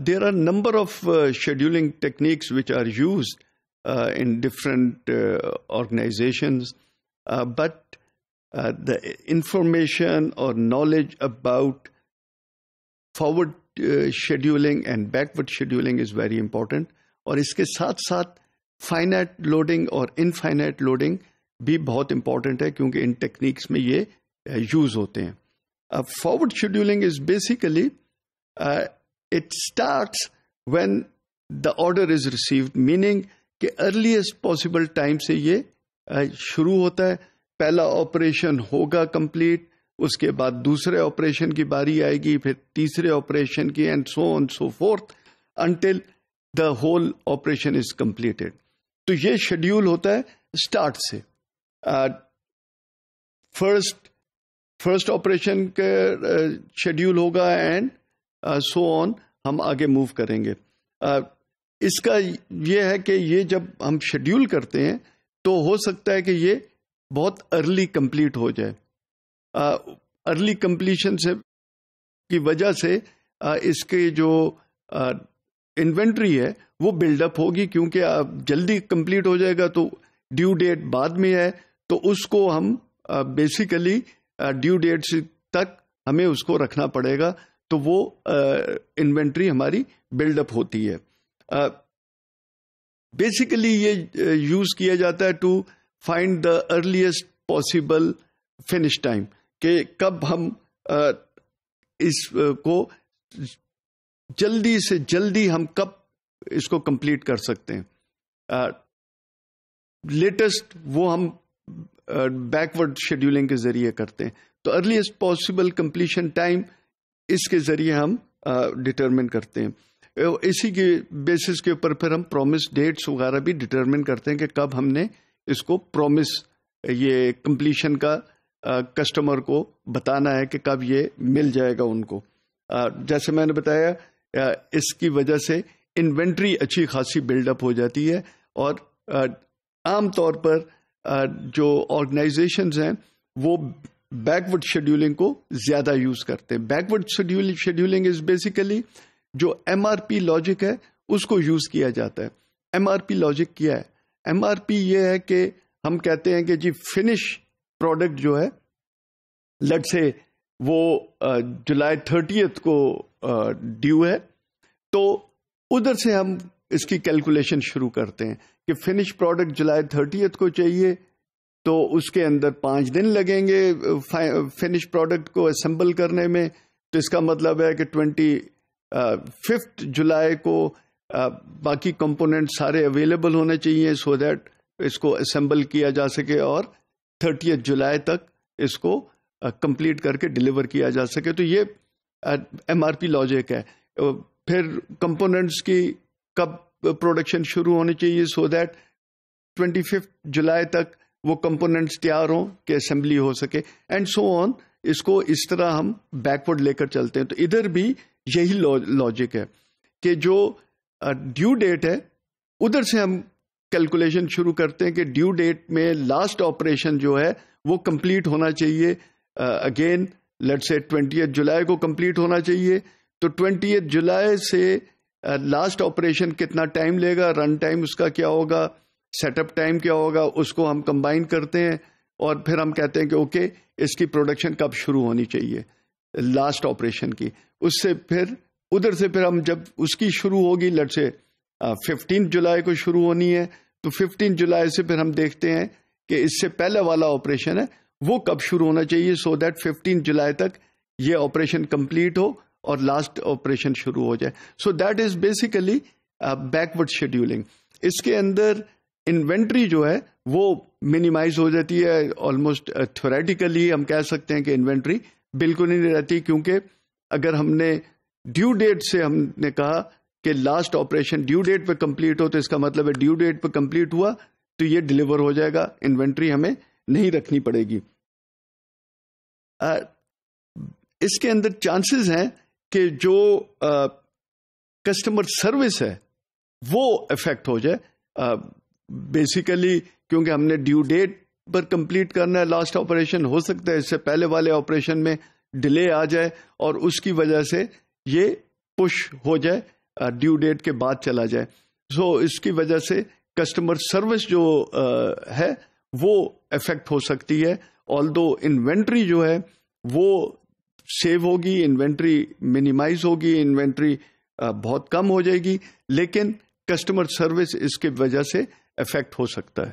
there are number of scheduling techniques which are used in different organizations, but the information or knowledge about forward scheduling and backward scheduling is very important. اور اس کے ساتھ ساتھ finite loading اور infinite loading بھی بہت important ہے کیونکہ ان techniques میں یہ یوز ہوتے ہیں. Forward scheduling is basically it starts when the order is received, meaning کہ ارلیسٹ پاسبل ٹائم سے یہ شروع ہوتا ہے. پہلا آپریشن ہوگا کمپلیٹ، اس کے بعد دوسرے آپریشن کی باری آئے گی، پھر تیسرے آپریشن کی، and so on so forth until the whole operation is completed. تو یہ شیڈیول ہوتا ہے اسٹارٹ سے. فرسٹ آپریشن کا شیڈیول ہوگا اینڈ سو آن ہم آگے موو کریں گے. اس کا یہ ہے کہ یہ جب ہم شیڈیول کرتے ہیں تو ہو سکتا ہے کہ یہ بہت ارلی کمپلیٹ ہو جائے. ارلی کمپلیشن سے کی وجہ سے اس کے جو انوینٹری ہے وہ بلڈ اپ ہوگی، کیونکہ جلدی کمپلیٹ ہو جائے گا تو ڈیو ڈیٹ بعد میں ہے، تو اس کو ہم بیسیکلی ڈیو ڈیٹ تک ہمیں اس کو رکھنا پڑے گا، تو وہ انوینٹری ہماری بلڈ اپ ہوتی ہے. بیسیکلی یہ یوز کیا جاتا ہے to find the earliest possible finish time, کہ کب ہم اس کو جلدی سے جلدی ہم کب اس کو کمپلیٹ کر سکتے ہیں. لیٹسٹ وہ ہم بیکورڈ شیڈیولنگ کے ذریعے کرتے ہیں. تو ارلیسٹ پاسبل کمپلیشن ٹائم اس کے ذریعے ہم ڈٹرمن کرتے ہیں. اسی کے بیسس کے اوپر پھر ہم پرومس ڈیٹس وغیرہ بھی ڈٹرمن کرتے ہیں کہ کب ہم نے اس کو پرومس یہ کمپلیشن کا کسٹمر کو بتانا ہے کہ کب یہ مل جائے گا ان کو. جیسے میں نے بتایا اس کی وجہ سے انوینٹری اچھی خاصی بلڈ اپ ہو جاتی ہے، اور عام طور پر جو آرگنائزیشنز ہیں وہ بیکورڈ شیڈیولنگ کو زیادہ یوز کرتے ہیں. بیکورڈ شیڈیولنگ از بیسیکلی جو ایم آر پی لاجک ہے اس کو یوز کیا جاتا ہے. ایم آر پی لاجک کیا ہے؟ ایم آر پی یہ ہے کہ ہم کہتے ہیں کہ جی فنش پروڈکٹ جو ہے لیٹ سے وہ جولائی 30 کو ڈیو ہے، تو ادھر سے ہم اس کی کیلکولیشن شروع کرتے ہیں کہ فنش پروڈکٹ جولائی 30 کو چاہیے، تو اس کے اندر 5 دن لگیں گے فنش پروڈکٹ کو اسمبل کرنے میں. تو اس کا مطلب ہے کہ 25 جولائی کو باقی کمپوننٹ سارے اویلیبل ہونے چاہیے سو دیٹ اس کو اسمبل کیا جا سکے اور 30 جولائی تک اس کو کمپلیٹ کر کے ڈلیور کیا جا سکے. تو یہ ایم آر پی لاجک ہے. پھر کمپوننٹس کی کب پروڈکشن شروع ہونی چاہیے سو دیٹ 25 جولائی تک وہ کمپوننٹس تیار ہوں کہ اسمبلی ہو سکے، اینڈ سو آن. اس کو اس طرح ہم بیکورڈ لے کر چلتے ہیں. تو ادھر بھی یہی لاجک ہے کہ جو ڈیو ڈیٹ ہے ادھر سے ہم کیلکولیشن شروع کرتے ہیں کہ ڈیو ڈیٹ میں لاسٹ آپریشن جو ہے وہ کمپلیٹ ہونا چاہیے. اگین لیٹ سے 20 جولائی کو کمپلیٹ ہونا چاہیے. تو 20 جولائی سے لاسٹ آپریشن کتنا ٹائم لے گا، رن ٹائم اس کا کیا ہوگا، سیٹ اپ ٹائم کیا ہوگا، اس کو ہم کمبائن کرتے ہیں اور پھر ہم کہتے ہیں کہ اوکے اس کی پروڈکشن کب شروع ہونی چاہیے لاسٹ آپریشن کی. اس سے پھر ادھر سے پھر ہم جب اس کی شروع ہوگی لیٹ سے 15 جولائی کو شروع ہونی ہے، تو 15 جولائی سے پھر ہم دیکھتے ہیں کہ اس سے پہلے والا آپریشن ہے وہ کب شروع ہونا چاہیے سو دیٹ 15 جولائی تک یہ آپریشن کمپلیٹ ہو اور لاسٹ آپریشن شروع ہو جائے. So that is basically backward scheduling. اس کے اندر انوینٹری جو ہے وہ منیمائز ہو جاتی ہے. آلموسٹ تھیوریٹیکلی ہم کہہ سکتے ہیں کہ انوینٹری بالکل ہی نہیں رہتی، کیونکہ اگر ہم نے ڈیو ڈیٹ سے ہم نے کہا کہ لاسٹ آپریشن ڈیو ڈیٹ پہ کمپلیٹ ہو، تو اس کا مطلب ہے ڈیو ڈیٹ پہ کمپلیٹ ہوا تو یہ ڈلیور ہو جائے گا، انوینٹری ہمیں نہیں رکھنی پڑے گی. اس کے اندر چانسز ہیں کہ جو کسٹمر سروس ہے وہ افیکٹ ہو جائے، بیسیکلی کیونکہ ہم نے ڈیو ڈیٹ پر کمپلیٹ کرنا ہے لاسٹ آپریشن. ہو سکتا ہے اس سے پہلے والے آپریشن میں ڈیلے آ جائے اور اس کی وجہ سے یہ پش ہو جائے، ڈیو ڈیٹ کے بعد چلا جائے. سو اس کی وجہ سے کسٹمر سروس جو ہے وہ افیکٹ ہو سکتی ہے. آلدو انوینٹری جو ہے وہ سیو ہوگی، انوینٹری منیمائز ہوگی، انوینٹری بہت کم ہو جائے گی، لیکن کسٹمر سروس اس کی وجہ سے افیکٹ ہو سکتا ہے.